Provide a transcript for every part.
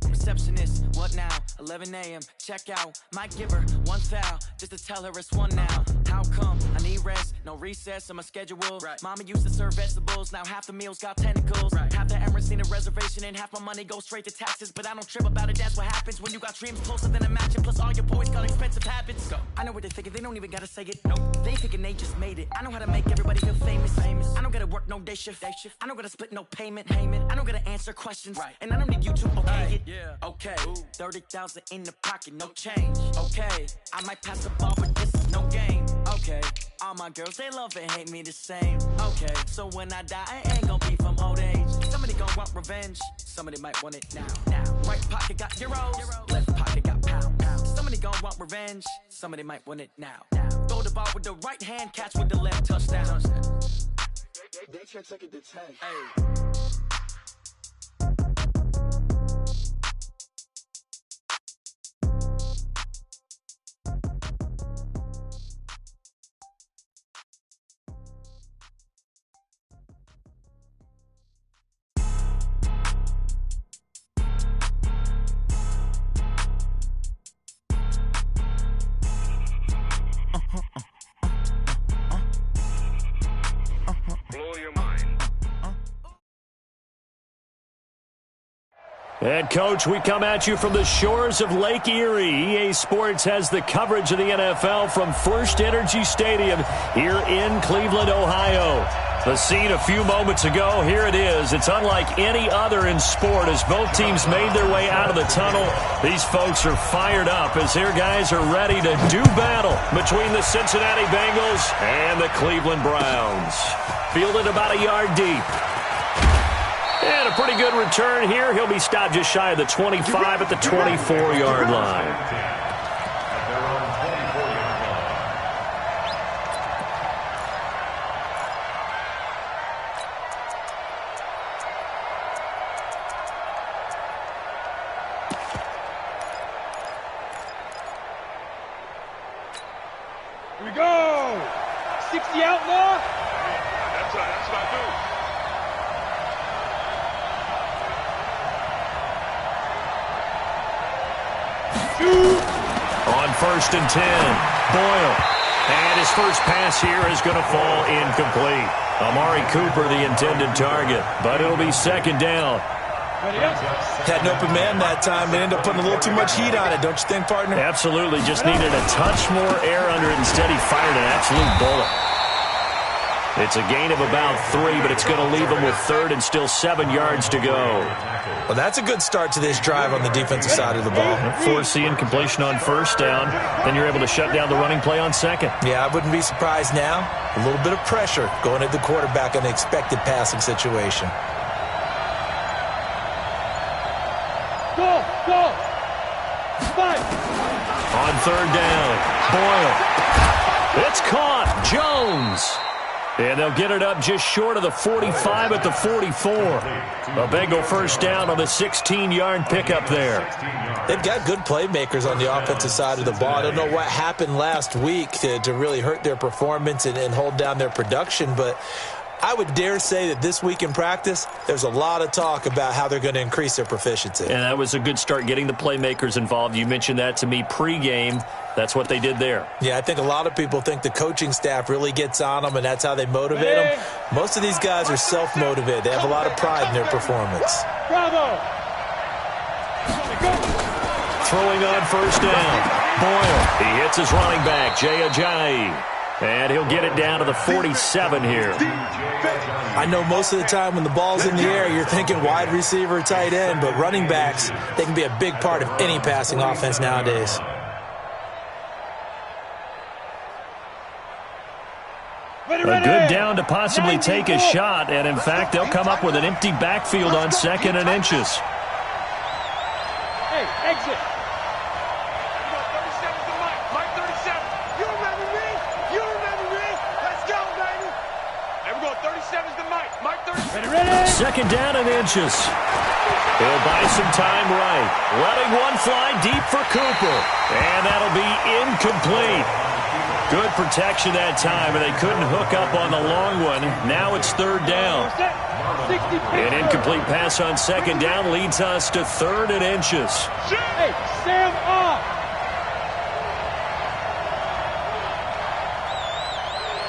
Receptionist, what now? 11 a.m. Check out. Might give her one foul just to tell her it's one now. How come? I need rest, no recess on my schedule. Right. Mama used to serve vegetables, now half the meals got tentacles. Right. Half the Emirates need a reservation and half my money goes straight to taxes. But I don't trip about it, that's what happens when you got dreams closer than a match. And plus all your boys got expensive habits. Go. I know what they're thinking, they don't even gotta say it. Nope. They thinking they just made it. I know how to make everybody feel famous. I don't gotta work no day shift. I don't gotta split no payment. I don't gotta answer questions. Right. And I don't need you to okay it. Yeah. Okay, 30,000 in the pocket, no change. Okay, I might pass the ball, but this is no game. Okay, all my girls, they love and hate me the same. Okay, so when I die, I ain't gonna be from old age. Somebody gon' want revenge, somebody might want it now. Right pocket got euros, left pocket got pounds. Somebody gon' want revenge, somebody might want it now. Throw the ball with the right hand, catch with the left, touchdown. They can't take it to 10. Hey. And, Coach, we come at you from the shores of Lake Erie. EA Sports has the coverage of the NFL from First Energy Stadium here in Cleveland, Ohio. The scene a few moments ago, here it is. It's unlike any other in sport as both teams made their way out of the tunnel. These folks are fired up as their guys are ready to do battle between the Cincinnati Bengals and the Cleveland Browns. Fielded about a yard deep. And a pretty good return here. He'll be stopped just shy of the 25 at the 24-yard line. Here we go. 60 outlaw. That's right. That's what I do. On 1st and 10, Boyle. And his first pass here is going to fall incomplete. Amari Cooper, the intended target, but it'll be 2nd down. Had an open man that time. They ended up putting a little too much heat on it, don't you think, partner? Absolutely. Just needed a touch more air under it. Instead, he fired an absolute bullet. It's a gain of about 3, but it's going to leave them with 3rd and still 7 yards to go. Well, that's a good start to this drive on the defensive side of the ball. Force the incompletion on 1st down. Then you're able to shut down the running play on 2nd. Yeah, I wouldn't be surprised now. A little bit of pressure going at the quarterback in an expected passing situation. Go! Fight! On 3rd down, Boyle. It's caught. Jones. And they'll get it up just short of the 45 at the 44. A Bengal 1st down on the 16-yard pickup there. They've got good playmakers on the offensive side of the ball. I don't know what happened last week to really hurt their performance and hold down their production, but I would dare say that this week in practice, there's a lot of talk about how they're going to increase their proficiency. And that was a good start, getting the playmakers involved. You mentioned that to me pregame. That's what they did there. Yeah, I think a lot of people think the coaching staff really gets on them, and that's how they motivate them. Most of these guys are self-motivated. They have a lot of pride in their performance. Bravo! Throwing on 1st down, Boyle. He hits his running back, Jay Ajayi. And he'll get it down to the 47 here. I know most of the time when the ball's in the air, you're thinking wide receiver, tight end, but running backs, they can be a big part of any passing offense nowadays. A good down to possibly take a shot, and in fact, they'll come up with an empty backfield on 2nd and inches. Hey, exit. Ready. 2nd down and inches. He'll buy some time right. Letting one fly deep for Cooper. And that'll be incomplete. Good protection that time, and they couldn't hook up on the long one. Now it's third down. An incomplete pass on second down leads us to third and inches. Hey, Sam off.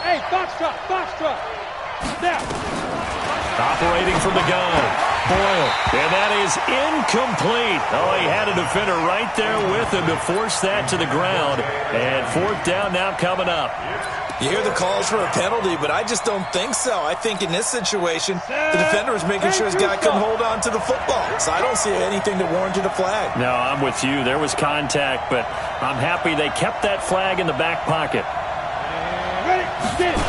Hey, Foxtrot. Now. Operating from the gun. Boyle. And that is incomplete. Oh, he had a defender right there with him to force that to the ground. And fourth down now coming up. You hear the calls for a penalty, but I just don't think so. I think in this situation, the defender was making sure his guy couldn't hold on to the football. So I don't see anything that warranted a flag. No, I'm with you. There was contact, but I'm happy they kept that flag in the back pocket. Ready, get it.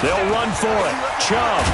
They'll run for it. Chubb.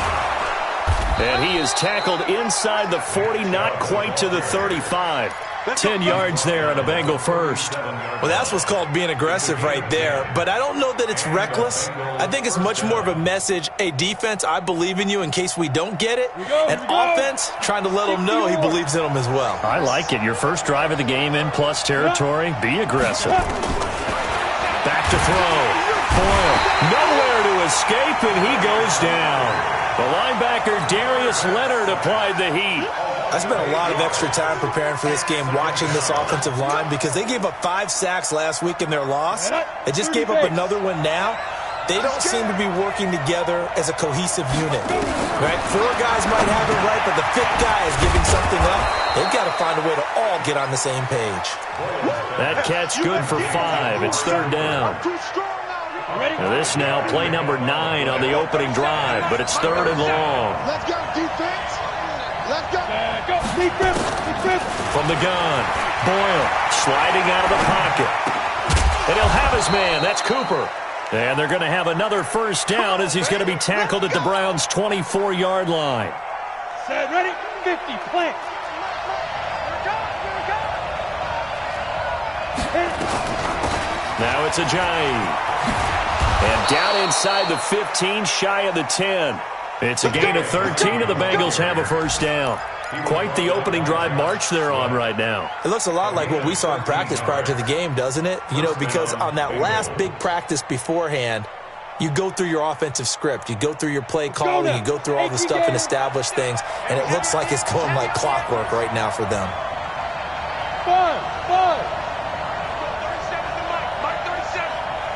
And he is tackled inside the 40, not quite to the 35. 10 yards there on a Bengal first. Well, that's what's called being aggressive right there. But I don't know that it's reckless. I think it's much more of a message. Hey, defense, I believe in you in case we don't get it. And offense, trying to let him know he believes in them as well. I like it. Your first drive of the game in plus territory. Be aggressive. Back to throw. Boyle. Nowhere to escape, and he goes down. The linebacker, Darius Leonard, applied the heat. I spent a lot of extra time preparing for this game watching this offensive line because they gave up 5 sacks last week in their loss. They just gave up another one now. They don't seem to be working together as a cohesive unit. Right? 4 guys might have it right, but the 5th guy is giving something up. They've got to find a way to all get on the same page. That catch good for 5. It's third down. Now this now play number 9 on the opening drive, but it's third and long. Let's go, defense. Let's go. From the gun, Boyle sliding out of the pocket. And he'll have his man. That's Cooper. And they're going to have another first down as he's going to be tackled at the Browns' 24-yard line. Set, ready, 50, plant. Now it's Ajayi. And down inside the 15, shy of the 10. It's a gain of 13, and the Bengals have a first down. Quite the opening drive march they're on right now. It looks a lot like what we saw in practice prior to the game, doesn't it? You know, because on that last big practice beforehand, you go through your offensive script. You go through your play calling. You go through all the stuff and establish things. And it looks like it's going like clockwork right now for them.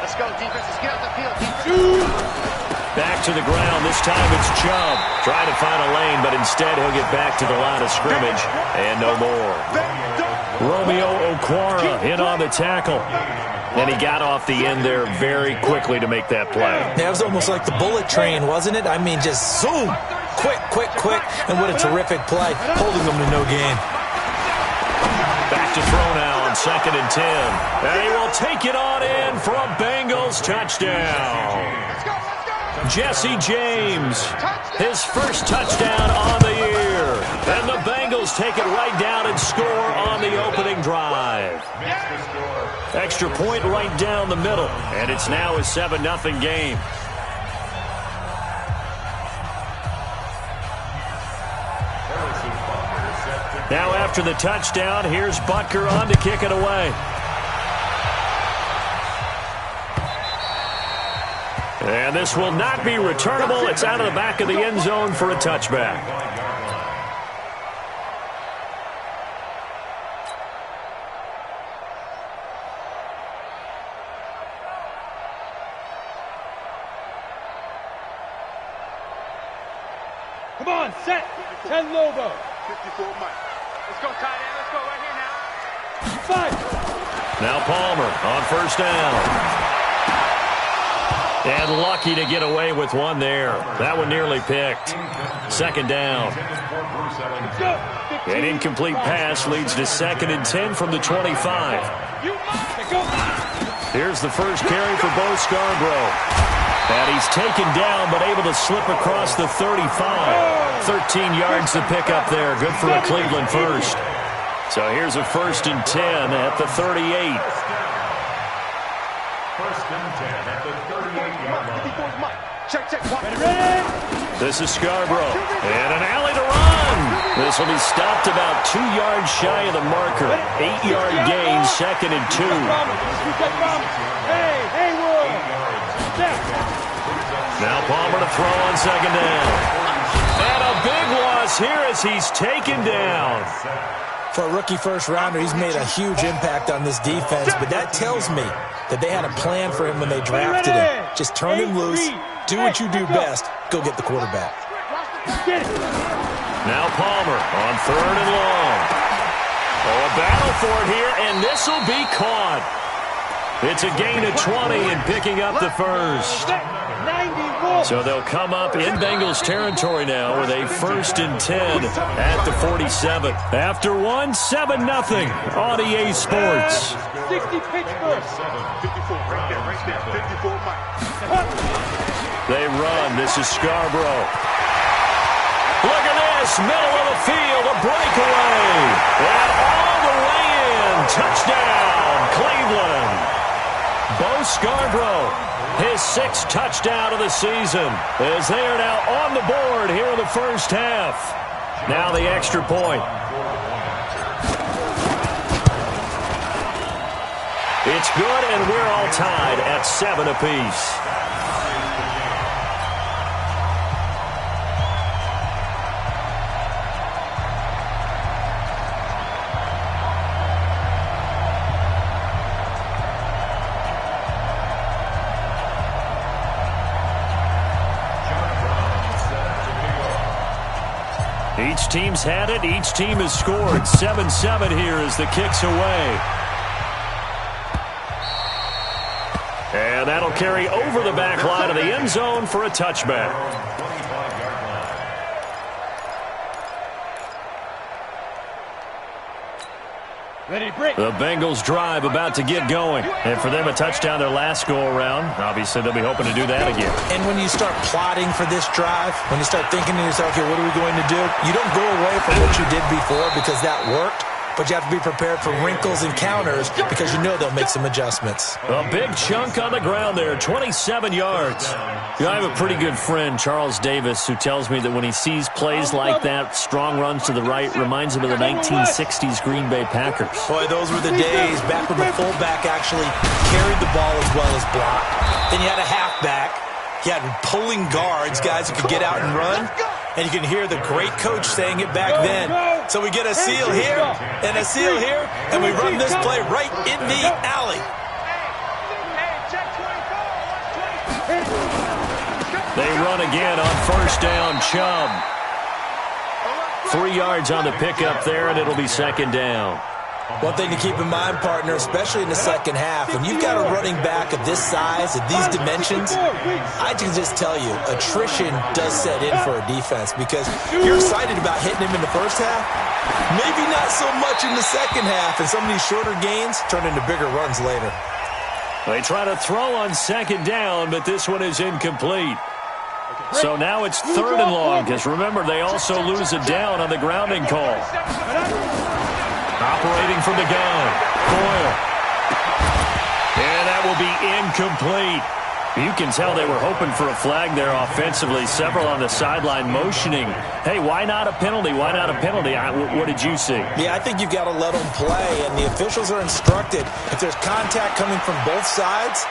Let's go, defense. Let's get out the field. Back to the ground. This time it's Chubb. Trying to find a lane, but instead he'll get back to the line of scrimmage. And no more. Romeo Okwara in on the tackle. And he got off the end there very quickly to make that play. Yeah, it was almost like the bullet train, wasn't it? I mean, just zoom. Quick. And what a terrific play. Holding them to no gain. Back to throw now on 2nd and 10. And he will take it on in for a Bengals touchdown. Jesse James, his first touchdown on the year. And the Bengals take it right down and score on the opening drive. Extra point right down the middle. And it's now a 7-0 game. Now after the touchdown, here's Butker on to kick it away. And this will not be returnable. It's out of the back of the end zone for a touchback. Come on, set. 10 Lobo. 54 Mike. Let's go, tight end. Let's go right here now. 5. Now Palmer on first down. And lucky to get away with one there. That one nearly picked. Second down. An incomplete pass leads to 2nd and 10 from the 25. Here's the first carry for Bo Scarborough. And he's taken down but able to slip across the 35. 13 yards to pick up there. Good for a Cleveland first. So here's a 1st and 10 at the 38. 1st and 10 at the 38-yard line. 54 Mike. Check. Ready. This is Scarborough. And an alley to run. This will be stopped about 2 yards shy of the marker. 8-yard gain, 2nd and 2. Hey, Hayward. Now Palmer to throw on second down. And a big loss here as he's taken down. For a rookie first-rounder, he's made a huge impact on this defense, but that tells me that they had a plan for him when they drafted him. Just turn him loose, do what you do best, go get the quarterback. Now Palmer on third and long. Oh, a battle for it here, and this will be caught. It's a gain of 20 and picking up the first. So they'll come up in Bengals territory now with a 1st and 10 at the 47. After one, 7-0 on EA Sports. 60 Pittsburgh. 54 right there, 54 Mike. They run. This is Scarborough. Look at this, middle of the field, a breakaway. And all the way in. Touchdown, Cleveland. Bo Scarborough, his 6th touchdown of the season, as they are now on the board here in the first half. Now the extra point. It's good, and we're all tied at 7 apiece. Each team's had it. Each team has scored. 7-7 here as the kick's away. And that'll carry over the back line of the end zone for a touchback. The Bengals drive about to get going. And for them, a touchdown their last go-around. Obviously, they'll be hoping to do that again. And when you start plotting for this drive, when you start thinking to yourself, okay, what are we going to do? You don't go away from what you did before because that worked. But you have to be prepared for wrinkles and counters because you know they'll make some adjustments. A big chunk on the ground there, 27 yards. You know, I have a pretty good friend, Charles Davis, who tells me that when he sees plays like that, strong runs to the right, reminds him of the 1960s Green Bay Packers. Boy, those were the days back when the fullback actually carried the ball as well as blocked. Then you had a halfback. You had pulling guards, guys who could get out and run. And you can hear the great coach saying it back then. So we get a seal here and a seal here, and we run this play right in the alley. They run again on first down, Chubb. 3 yards on the pickup there, and it'll be second down. One thing to keep in mind, partner, especially in the second half, when you've got a running back of this size, of these dimensions, I can just tell you, attrition does set in for a defense because you're excited about hitting him in the first half, maybe not so much in the second half, and some of these shorter gains turn into bigger runs later. They try to throw on second down, but this one is incomplete. So now it's third and long because, remember, they also lose a down on the grounding call. Operating from the gun, Boyle. And that will be incomplete. You can tell they were hoping for a flag there offensively. Several on the sideline motioning. Hey, why not a penalty? Why not a penalty? What did you see? Yeah, I think you've got to let them play, and the officials are instructed. If there's contact coming from both sides,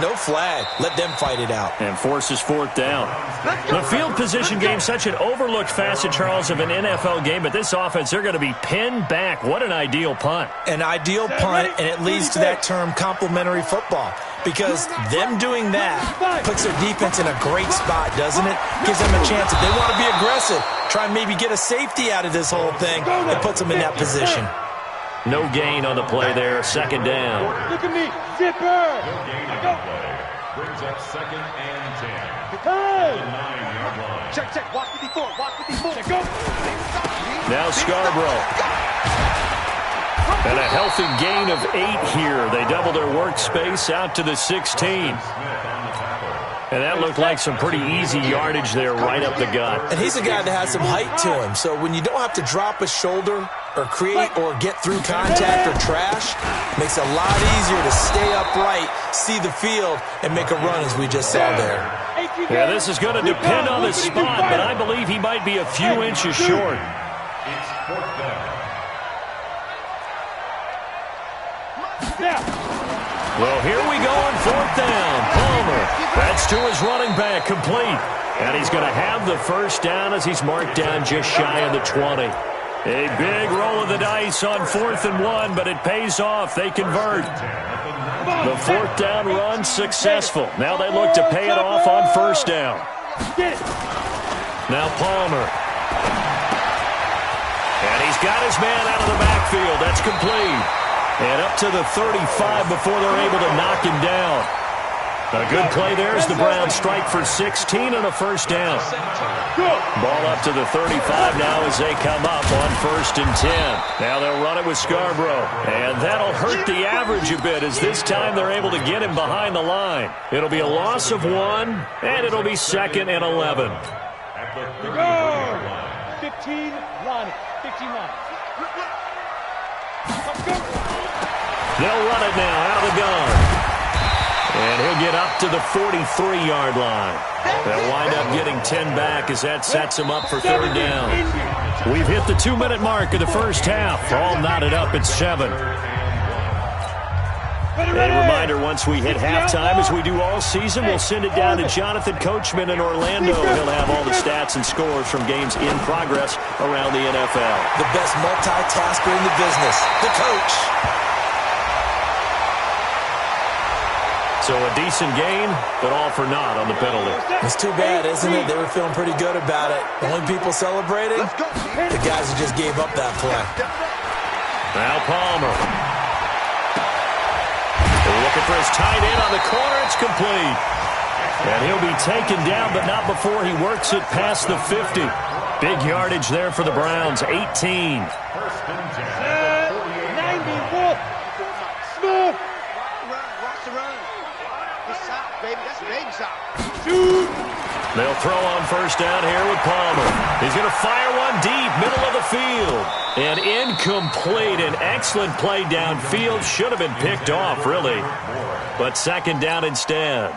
no flag. Let them fight it out. And forces fourth down. The field position game, such an overlooked facet, Charles, of an NFL game. But this offense, they're going to be pinned back. What an ideal punt. An ideal punt, and it leads to that term complementary football. Because them doing that puts their defense in a great spot, doesn't it? Gives them a chance. If they want to be aggressive, try and maybe get a safety out of this whole thing, it puts them in that position. No gain on the play there. Second down. Look at me. Zipper. Go. Brings up second and 10. Hey. Check. Walk 54. Walk 54. Go. Now Scarborough. And a healthy gain of 8 here. They double their workspace out to the 16. And that looked like some pretty easy yardage there right up the gut. And he's a guy that has some height to him. So when you don't have to drop a shoulder or create or get through contact or trash, makes it a lot easier to stay upright, see the field, and make a run as we just saw there. Yeah, this is going to depend on the spot, but I believe he might be a few inches short. It's fourth down. Now. Well, here we go on fourth down. Palmer. That's to his running back, complete. And he's going to have the first down as he's marked down just shy of the 20. A big roll of the dice on 4th and 1, but it pays off. They convert. The fourth down run successful. Now they look to pay it off on first down. Now Palmer. And he's got his man out of the backfield. That's complete. And up to the 35 before they're able to knock him down. A good play there as the Browns strike for 16 and a first down. Ball up to the 35 now as they come up on 1st and 10. Now they'll run it with Scarborough. And that'll hurt the average a bit as this time they're able to get him behind the line. It'll be a loss of 1, and it'll be 2nd and 11. Go! 15, Lonnie. 15-line. Let's go. They'll run it now out of the gun. And he'll get up to the 43-yard line. They'll wind up getting 10 back as that sets him up for 3rd down. We've hit the 2-minute mark of the first half. All knotted up at 7. A reminder, once we hit halftime, as we do all season, we'll send it down to Jonathan Coachman in Orlando. He'll have all the stats and scores from games in progress around the NFL. The best multitasker in the business, the coach. So a decent gain, but all for naught on the penalty. It's too bad, isn't it? They were feeling pretty good about it. The only people celebrating, the guys who just gave up that play. Now Palmer. They're looking for his tight end on the corner. It's complete. And he'll be taken down, but not before he works it past the 50. Big yardage there for the Browns, 18. 94. Smooth. They'll throw on first down here with Palmer. He's going to fire one deep, middle of the field. And incomplete. An excellent play downfield. Should have been picked off, really. But 2nd down instead.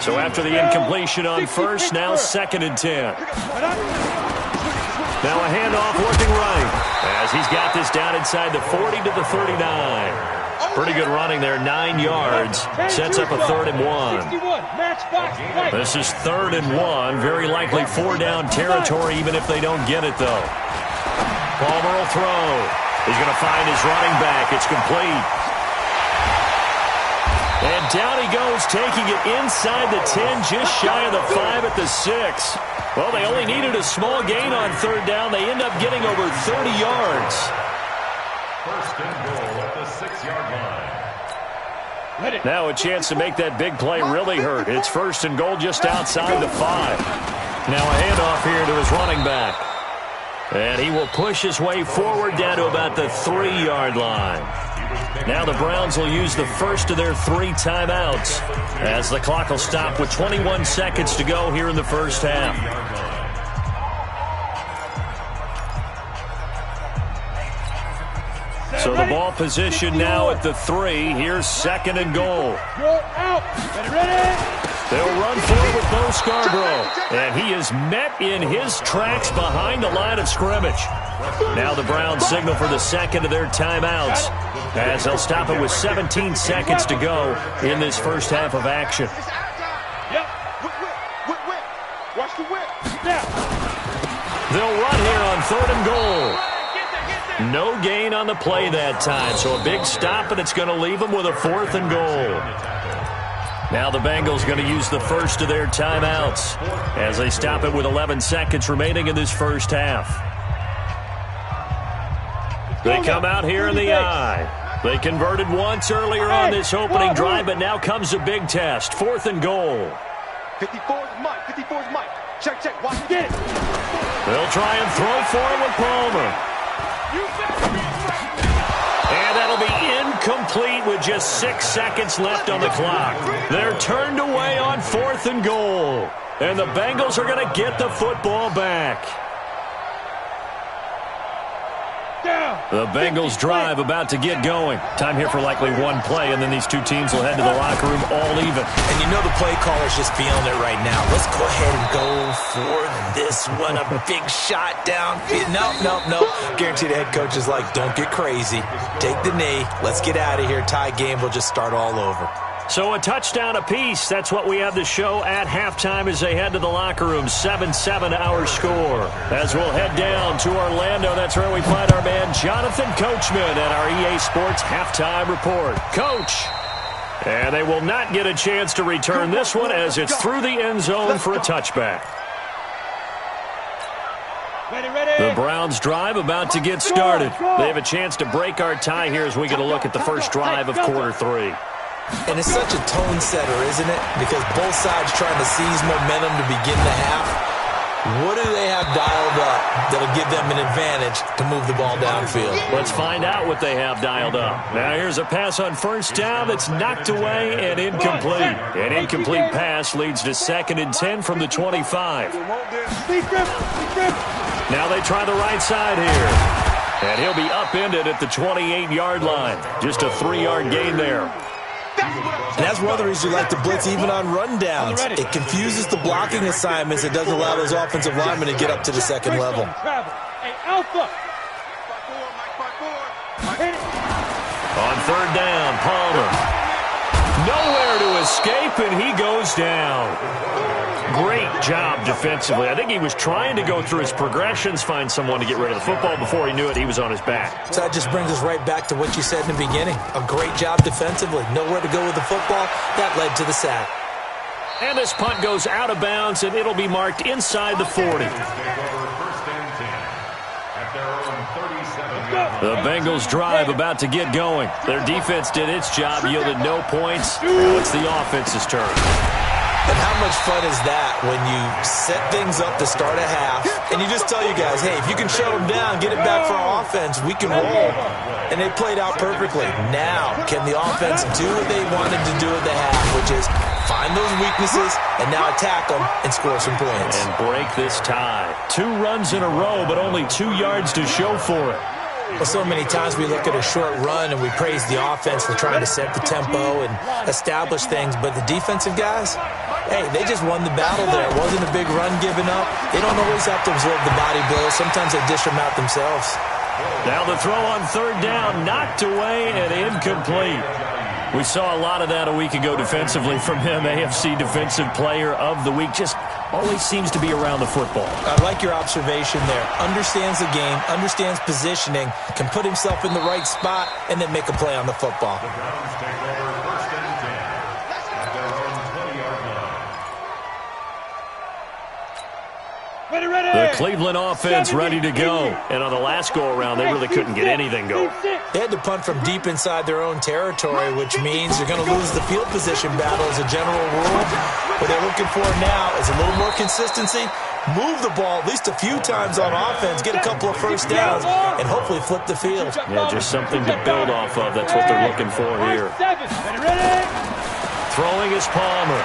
So after the incompletion on first, now 2nd and 10. Now a handoff working right as he's got this down inside the 40 to the 39. Pretty good running there, 9 yards. Sets up a 3rd and 1. This is 3rd and 1. Very likely 4-down territory, even if they don't get it, though. Palmer will throw. He's going to find his running back. It's complete. And down he goes, taking it inside the 10, just shy of the 5 at the 6. Well, they only needed a small gain on 3rd down. They end up getting over 30 yards. 1st and goal at the 6-yard line. Now a chance to make that big play really hurt. It's 1st and goal just outside the 5. Now a handoff here to his running back. And he will push his way forward down to about the 3-yard line. Now the Browns will use the first of their 3 timeouts as the clock will stop with 21 seconds to go here in the first half. So the ball position now at the 3. Here's 2nd and goal. They'll run forward with Bo Scarborough. And he is met in his tracks behind the line of scrimmage. Now the Browns signal for the 2nd of their timeouts as they'll stop it with 17 seconds to go in this first half of action. Watch the whip. They'll run here on 3rd and goal. No gain on the play that time, so a big stop, and it's going to leave them with a 4th and goal. Now the Bengals going to use the first of their timeouts as they stop it with 11 seconds remaining in this first half. They come out here in the eye. They converted once earlier on this opening drive, but now comes a big test. 4th and goal. 54 is Mike. 54 is Mike. Check, check. Watch it. Get it. They'll try and throw for it with Palmer. And that'll be incomplete with just 6 seconds left on the clock. They're turned away on 4th and goal. And the Bengals are going to get the football back. The Bengals drive about to get going. Time here for likely one play, and then these two teams will head to the locker room all even. And you know the play caller's just feeling it right now. Let's go ahead and go for this one. A big shot downfield. No. Guarantee the head coach is like, don't get crazy. Take the knee. Let's get out of here. Tie game. We'll just start all over. So a touchdown apiece. That's what we have to show at halftime as they head to the locker room. 7-7 our score. As we'll head down to Orlando, that's where we find our man Jonathan Coachman at our EA Sports Halftime Report. Coach. And they will not get a chance to return this one as it's through the end zone for a touchback. The Browns drive about to get started. They have a chance to break our tie here as we get a look at the first drive of quarter 3. And it's such a tone setter, isn't it? Because both sides trying to seize momentum to begin the half. What do they have dialed up that'll give them an advantage to move the ball downfield? Let's find out what they have dialed up. Now here's a pass on first down that's knocked away and incomplete. An incomplete pass leads to 2nd and 10 from the 25. Now they try the right side here. And he'll be upended at the 28-yard line. Just a 3-yard gain there. And that's one of the reasons we like to blitz even on rundowns. It confuses the blocking assignments. It doesn't allow those offensive linemen to get up to the second level. On third down, Palmer. Nowhere to escape, and he goes down. Great job defensively. I think he was trying to go through his progressions, find someone to get rid of the football. Before he knew it, he was on his back. So that just brings us right back to what you said in the beginning. A great job defensively. Nowhere to go with the football. That led to the sack. And this punt goes out of bounds, and it'll be marked inside the 40. The Bengals drive about to get going. Their defense did its job, yielded no points. Now it's the offense's turn. And how much fun is that when you set things up to start a half, and you just tell you guys, hey, if you can shut them down, get it back for our offense, we can roll. And they played out perfectly. Now, can the offense do what they wanted to do at the half, which is find those weaknesses and now attack them and score some points. And break this tie. 2 runs in a row, but only 2 yards to show for it. Well, so many times we look at a short run and we praise the offense for trying to set the tempo and establish things, but the defensive guys, hey, they just won the battle there. It wasn't a big run given up. They don't always have to absorb the body blows. Sometimes they dish them out themselves. Now the throw on third down, knocked away and incomplete. We saw a lot of that a week ago defensively from him. AFC Defensive Player of the Week. Just always seems to be around the football. I like your observation there. Understands the game, understands positioning, can put himself in the right spot, and then make a play on the football. The Browns take over 1st and 10 at their own 20-yard line. The Cleveland offense ready to go. And on the last go-around, they really couldn't get anything going. They had to punt from deep inside their own territory, which means they're going to lose the field position battle as a general rule. What they're looking for now is a little more consistency, move the ball at least a few times on offense, get a couple of first downs, and hopefully flip the field. Yeah, just something to build off of. That's what they're looking for here. Throwing is Palmer.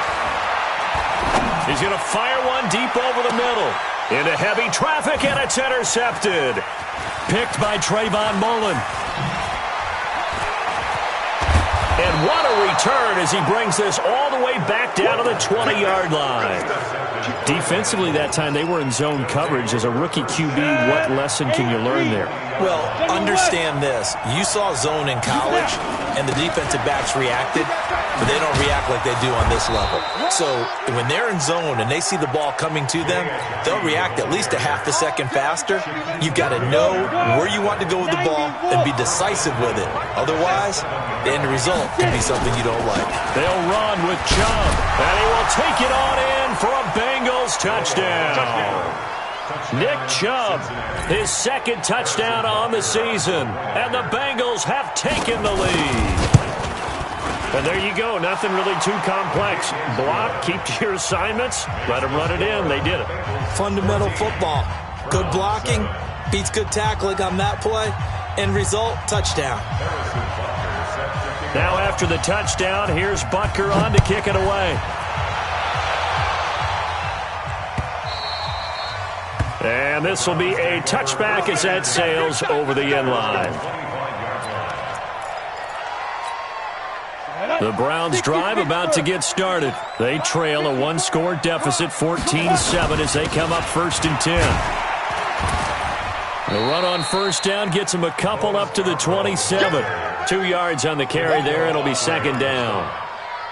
He's going to fire one deep over the middle. Into heavy traffic, and it's intercepted. Picked by Trayvon Mullen. And what a return as he brings this all the way back down to the 20-yard line. Defensively that time, they were in zone coverage. As a rookie QB, what lesson can you learn there? Well, understand this. You saw zone in college, and the defensive backs reacted, but they don't react like they do on this level. So when they're in zone and they see the ball coming to them, they'll react at least a half a second faster. You've got to know where you want to go with the ball and be decisive with it. Otherwise, the end result can be something you don't like. They'll run with Chubb, and he will take it on in for a Bengals touchdown. Nick Chubb, his 2nd touchdown on the season, and the Bengals have taken the lead. And there you go, nothing really too complex. Block, keep to your assignments, let them run it in. They did it. Fundamental football. Good blocking, beats good tackling on that play. End result, touchdown. Now after the touchdown, here's Butker on to kick it away. And this will be a touchback as that sails over the end line. The Browns drive about to get started. They trail a one-score deficit, 14-7, as they come up 1st and 10. The run on first down gets them a couple up to the 27. 2 yards on the carry there. It'll be 2nd down.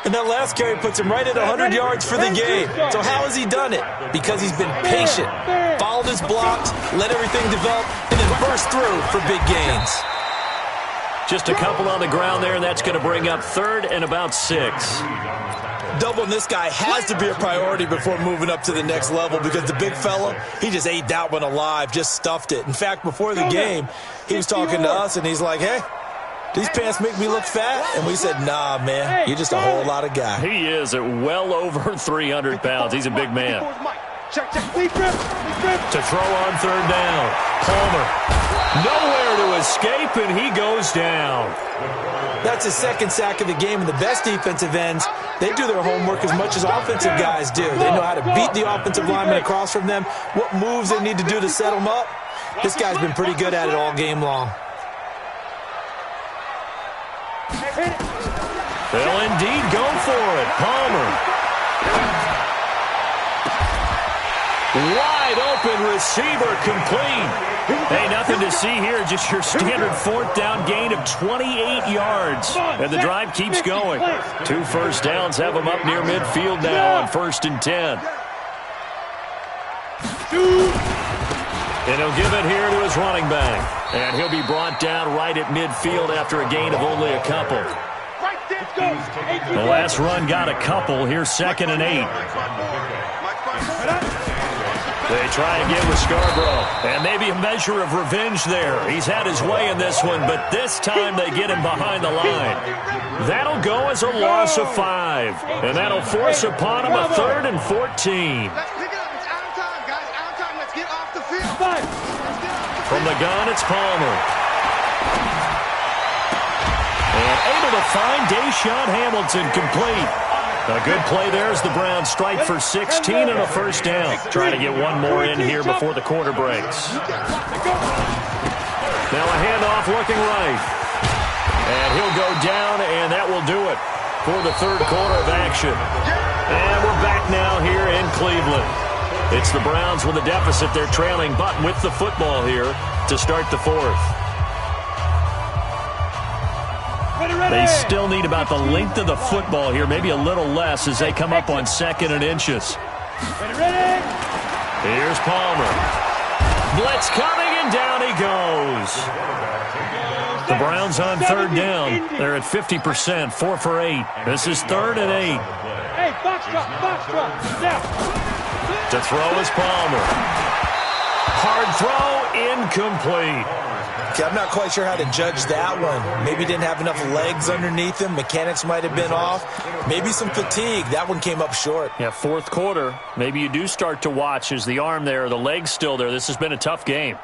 And that last carry puts him right at 100 yards for the game. So how has he done it? Because he's been patient, followed his blocks, let everything develop, and then burst through for big gains. Just a couple on the ground there, and that's going to bring up 3rd and about 6. Doubling this guy has to be a priority before moving up to the next level because the big fella, he just ate that one alive, just stuffed it. In fact, before the game, he was talking to us, and he's like, hey, these pants make me look fat? And we said, nah, man, you're just a whole lot of guy. He is at well over 300 pounds. He's a big man. Check. To throw on 3rd down. Palmer. Nowhere to escape, and he goes down. That's his 2nd sack of the game, and the best defensive ends, they do their homework as much as offensive guys do. They know how to beat the offensive lineman across from them, what moves they need to do to set them up. This guy's been pretty good at it all game long. They'll indeed go for it. Palmer. Wide open receiver, complete. Hey, nothing to see here, just your standard 4th down gain of 28 yards. And the drive keeps going. 2 first downs have them up near midfield now on 1st and 10. And he'll give it here to his running back. And he'll be brought down right at midfield after a gain of only a couple. The last run got a couple. Here's 2nd and 8. They try again with Scarborough. And maybe a measure of revenge there. He's had his way in this one, but this time they get him behind the line. That'll go as a loss of 5. And that'll force upon him a 3rd and 14. Let's pick it up. It's out of time, guys. Out of time. Let's get off the field. From the gun, it's Palmer. And able to find Deshaun Hamilton complete. A good play there as the Browns strike for 16 and a 1st down. Trying to get one more in here before the quarter breaks. Now a handoff looking right. And he'll go down, and that will do it for the 3rd quarter of action. And we're back now here in Cleveland. It's the Browns with a deficit. They're trailing, but with the football here to start the 4th. They still need about the length of the football here, maybe a little less as they come up on 2nd and inches. Here's Palmer. Blitz coming, and down he goes. The Browns on 3rd down. They're at 50%, 4 for 8. This is 3rd and 8. Hey, box drop, now. To throw is Palmer. Hard throw, incomplete. Okay, I'm not quite sure how to judge that one. Maybe didn't have enough legs underneath him. Mechanics might have been off. Maybe some fatigue. That one came up short. Yeah, 4th quarter. Maybe you do start to watch. Is the arm there, the leg's still there? This has been a tough game.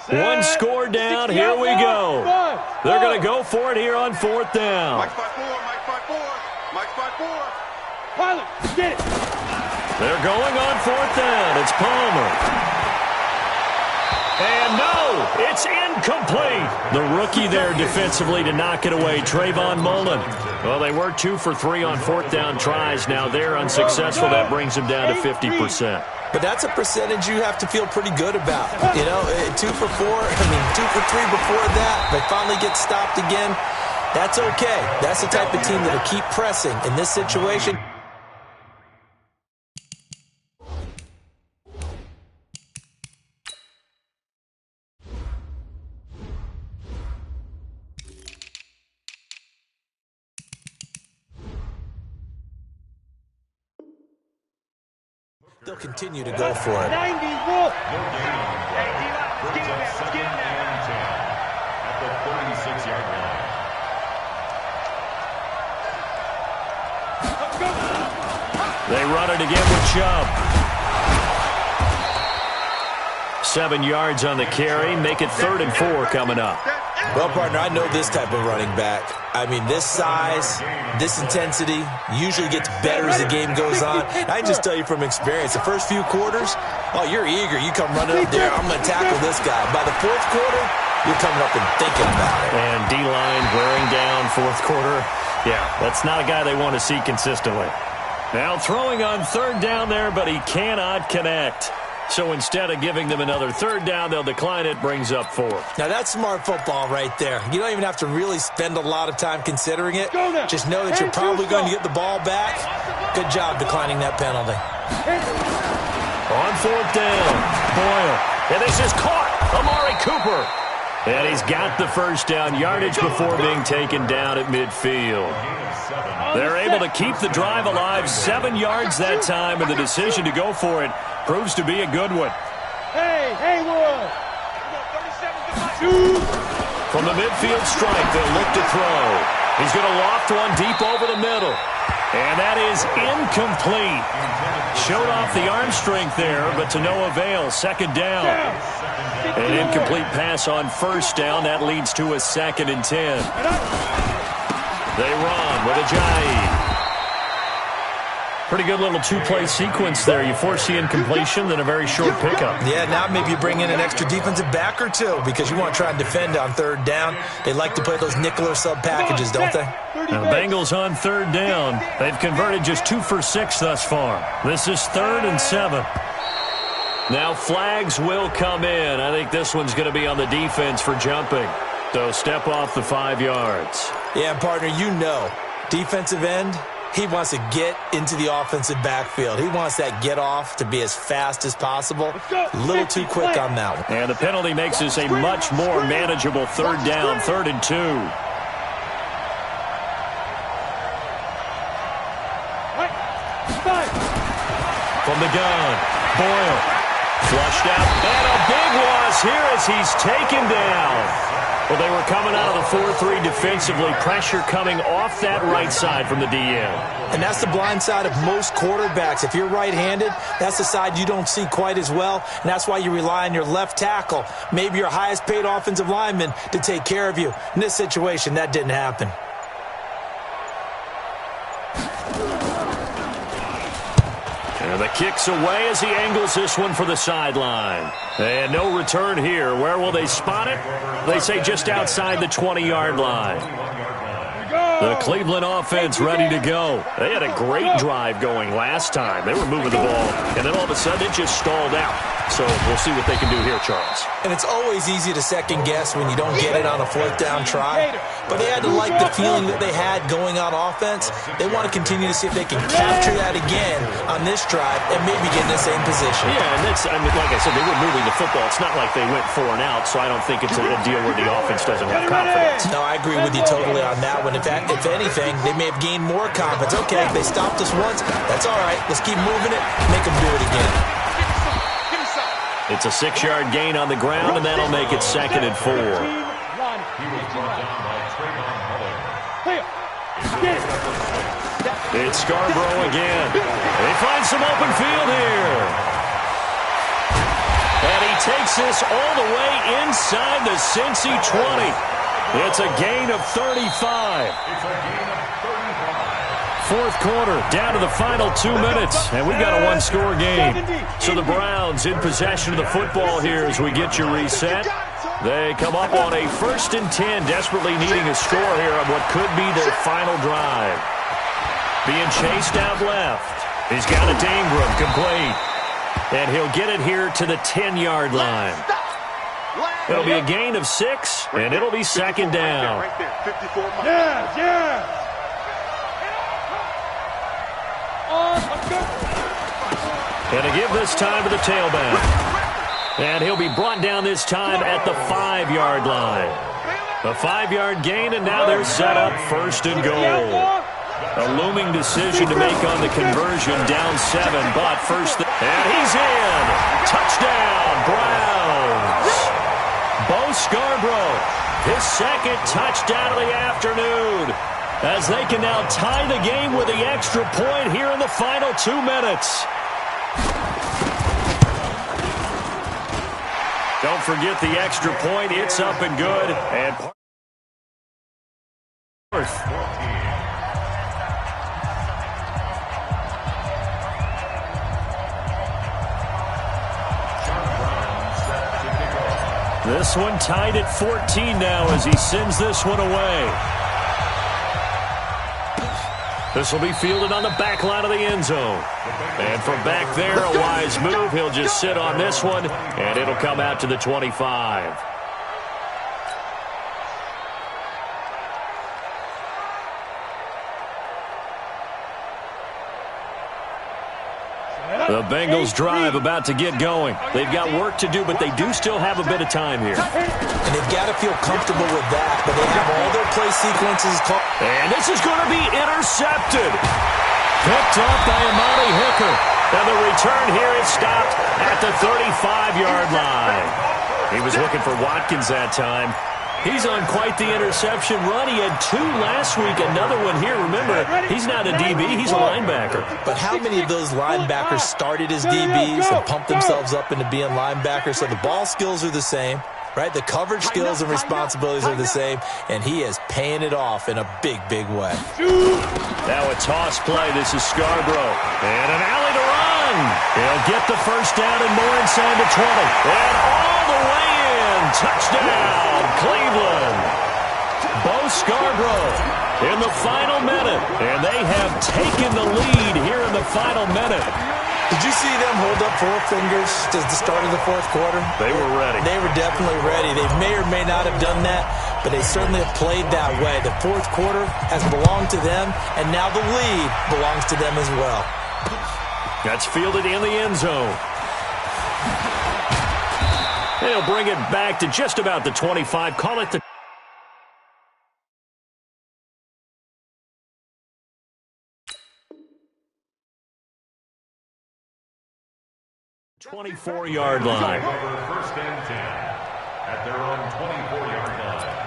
One score down. Here we go. They're going to go for it here on 4th down. Mike 5-4. Mike 5-4. Pilot, get it. They're going on 4th down. It's Palmer. And no, it's incomplete. The rookie there defensively to knock it away, Trayvon Mullen. Well, they were 2 for 3 on 4th down tries. Now they're unsuccessful. That brings them down to 50%. But that's a percentage you have to feel pretty good about. You know, 2 for 4, 2 for 3 before that. They finally get stopped again. That's okay. That's the type of team that'll keep pressing in this situation. They'll continue to go for it. 90 wolf. Hey, D-Line, get in there. Let's get in there. At the 36-yard line. They run it again with Chubb. 7 yards on the carry. Make it 3rd and 4 coming up. Well, partner, I know this type of running back. I mean, this size, this intensity usually gets better as the game goes on. I can just tell you from experience, the first few quarters, oh, you're eager. You come running up there, I'm going to tackle this guy. By the fourth quarter, you're coming up and thinking about it. And D-line wearing down fourth quarter. Yeah, that's not a guy they want to see consistently. Now throwing on third down there, but he cannot connect. So instead of giving them another third down, they'll decline it, brings up fourth. Now that's smart football right there. You don't even have to really spend a lot of time considering it. Just know that you're probably going to get the ball back. Good job declining that penalty. On fourth down, Boyle. And this is caught. Amari Cooper. And he's got the first down yardage before being taken down at midfield. They're able to keep the drive alive, 7 yards that time, and the decision to go for it proves to be a good one. Hey, Haywood! From the midfield strike, they'll look to throw. He's going to loft one deep over the middle. And that is incomplete. Showed off the arm strength there, but to no avail. Second down. An incomplete pass on first down. That leads to a 2nd and 10. They run with Ajayi. Pretty good little two-play sequence there. You force the incompletion, then a very short pickup. Yeah, now maybe you bring in an extra defensive back or two because you want to try and defend on third down. They like to play those nickel or sub packages, don't they? Now the Bengals on third down. They've converted just 2 for 6 thus far. This is 3rd and 7. Now flags will come in. I think this one's going to be on the defense for jumping. So step off the 5 yards. Yeah, partner, you know, defensive end, he wants to get into the offensive backfield. He wants that get off to be as fast as possible. A little too quick on that one. And the penalty makes this a much more manageable third down, 3rd and 2. From the gun, Boyle. Flushed out, and a big loss here as he's taken down. Well, they were coming out of the 4-3 defensively. Pressure coming off that right side from the DN. And that's the blind side of most quarterbacks. If you're right-handed, that's the side you don't see quite as well. And that's why you rely on your left tackle, maybe your highest-paid offensive lineman, to take care of you. In this situation, that didn't happen. And the kick's away as he angles this one for the sideline. And no return here. Where will they spot it? They say just outside the 20-yard line. The Cleveland offense ready to go. They had a great drive going last time. They were moving the ball, and then all of a sudden it just stalled out. So we'll see what they can do here, Charles. And it's always easy to second-guess when you don't get it on a fourth-down try. But they had to like the feeling that they had going on offense. They want to continue to see if they can capture that again on this drive and maybe get in the same position. Yeah, and that's, I mean, like I said, they were moving the football. It's not like they went 4 and out, so I don't think it's a deal where the offense doesn't have confidence. No, I agree with you totally on that one. In fact, if anything, they may have gained more confidence. Okay, they stopped us once. That's all right. Let's keep moving it. Make them do it again. It's a 6-yard gain on the ground, and that'll make it 2nd and 4. It's Scarborough again. They find some open field here. And he takes this all the way inside the Cincy 20. It's a gain of 35. Fourth quarter, down to the final 2 minutes, and we've got a 1-score game. So the Browns in possession of the football here as we get you reset. They come up on a 1st and 10, desperately needing a score here on what could be their final drive. Being chased out left. He's got it to Ingram, complete. And he'll get it here to the 10-yard line. It'll be a gain of 6, and it'll be 2nd down. Yeah. And to give this time to the tailback. And he'll be brought down this time at the 5-yard line. A 5-yard gain, and now they're set up 1st and goal. A looming decision to make on the conversion, down 7, but first, and he's in. Touchdown, Browns. Bo Scarborough, his 2nd touchdown of the afternoon, as they can now tie the game with the extra point here in the final 2 minutes. Don't forget the extra point. It's up and good. And This one tied at 14 now as he sends this one away. This will be fielded on the back line of the end zone. And from back there, a wise move. He'll just sit on this one, and it'll come out to the 25. The Bengals drive about to get going. They've got work to do, but they do still have a bit of time here. And they've got to feel comfortable with that, but they have all their play sequences called. And this is going to be intercepted. Picked off by Amani Hooker. And the return here is stopped at the 35-yard line. He was looking for Watkins that time. He's on quite the interception run. He had 2 last week, another one here. Remember, he's not a DB, he's a linebacker. But how many of those linebackers started as DBs and pumped themselves up into being linebackers? So the ball skills are the same, right? The coverage skills and responsibilities are the same, and he is paying it off in a big, big way. Now a toss play. This is Scarborough. And an alley to run. He'll get the first down and more inside the 20. And all the way in. Touchdown, Cleveland. Bo Scarborough in the final minute. And they have taken the lead here in the final minute. Did you see them hold up 4 fingers at the start of the fourth quarter? They were ready. They were definitely ready. They may or may not have done that, but they certainly have played that way. The fourth quarter has belonged to them, and now the lead belongs to them as well. That's fielded in the end zone. They'll bring it back to just about the 25. Call it the 24-yard line. First and 10 at their own 24-yard line.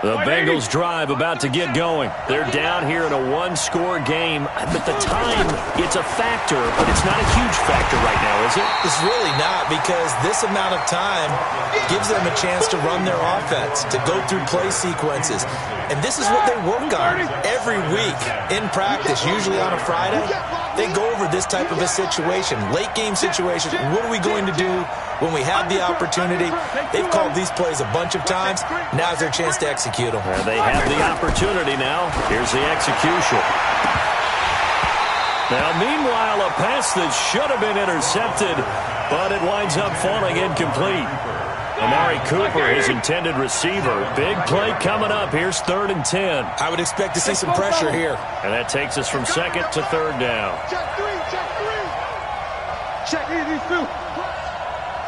The Bengals drive about to get going. They're down here in a 1-score game. But the time, it's a factor, but it's not a huge factor right now, is it? It's really not, because this amount of time gives them a chance to run their offense, to go through play sequences. And this is what they work on every week in practice, usually on a Friday. They go over this type of a situation, late game situation. What are we going to do when we have the opportunity? They've called these plays a bunch of times. Now's their chance to execute them. They have the opportunity now. Here's the execution. Now, meanwhile, a pass that should have been intercepted, but it winds up falling incomplete. Amari Cooper, his intended receiver. Big play coming up. Here's 3rd and 10. I would expect to see some pressure here. And that takes us from 2nd to 3rd down. Check 3, check 3. Check these 2.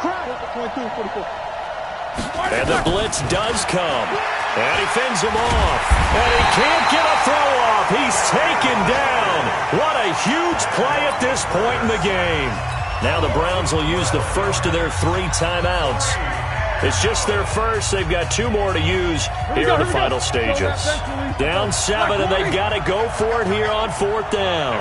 Crack. 22, 44. And the blitz does come. And he fends him off. And he can't get a throw off. He's taken down. What a huge play at this point in the game. Now the Browns will use the first of their 3 timeouts. It's just their first. They've got 2 more to use here in the final stages. Down 7, and they've got to go for it here on 4th down.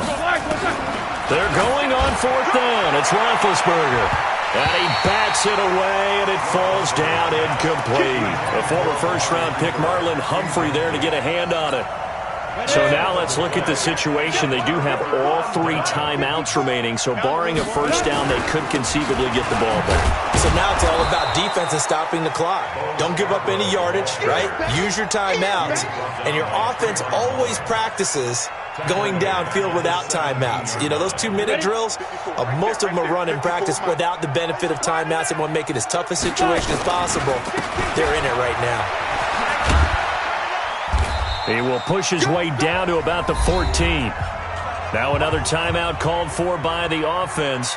They're going on 4th down. It's Roethlisberger. And he bats it away, and it falls down incomplete. A former first-round pick, Marlon Humphrey, there to get a hand on it. So now let's look at the situation. They do have all 3 timeouts remaining, so barring a first down, they could conceivably get the ball back. So now it's all about defense and stopping the clock. Don't give up any yardage, right? Use your timeouts. And your offense always practices going downfield without timeouts. You know, those 2-minute drills, most of them are run in practice without the benefit of timeouts. They want to make it as tough a situation as possible. They're in it right now. He will push his way down to about the 14. Now another timeout called for by the offense.